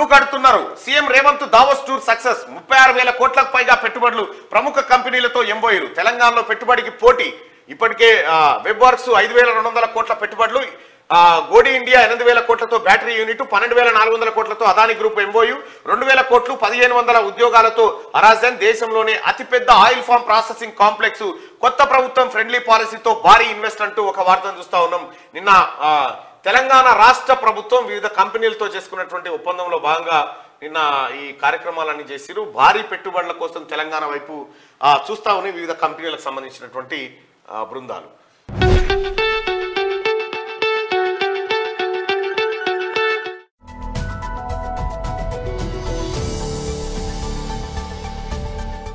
Queue కడుతున్నారు. CM Revanth Davos tour success. 36,000 కోట్లకు పైగా పెట్టుబడులు, ప్రముఖ కంపెనీలతో ఎంబోయిరు. తెలంగాణలో పెట్టుబడికి పోటీ. ఇప్పటికే వెబ్ వర్క్స్ 5,200 కోట్ల పెట్టుబడులు, గోడి ఇండియా 8,000 కోట్లతో బ్యాటరీ యూనిట్, 12,400 కోట్లతో అదాని గ్రూప్ ఎంబోయు, 2,000 కోట్లు 1,500 ఉద్యోగాలతో అరాజన్. దేశంలోనే అతిపెద్ద ఆయిల్ ఫామ్ ప్రాసెసింగ్ కాంప్లెక్స్, కొత్త ప్రభుత్వం ఫ్రెండ్లీ పాలసీతో భారీ ఇన్వెస్ట్ అంటూ ఒక వార్తను చూస్తా ఉన్నాం. నిన్న తెలంగాణ రాష్ట్ర ప్రభుత్వం వివిధ కంపెనీలతో చేసుకున్నటువంటి ఒప్పందంలో భాగంగా నిన్న ఈ కార్యక్రమాలన్నీ చేసిరు. భారీ పెట్టుబడుల కోసం తెలంగాణ వైపు చూస్తా ఉన్నాయి వివిధ కంపెనీలకు సంబంధించినటువంటి బృందాలు.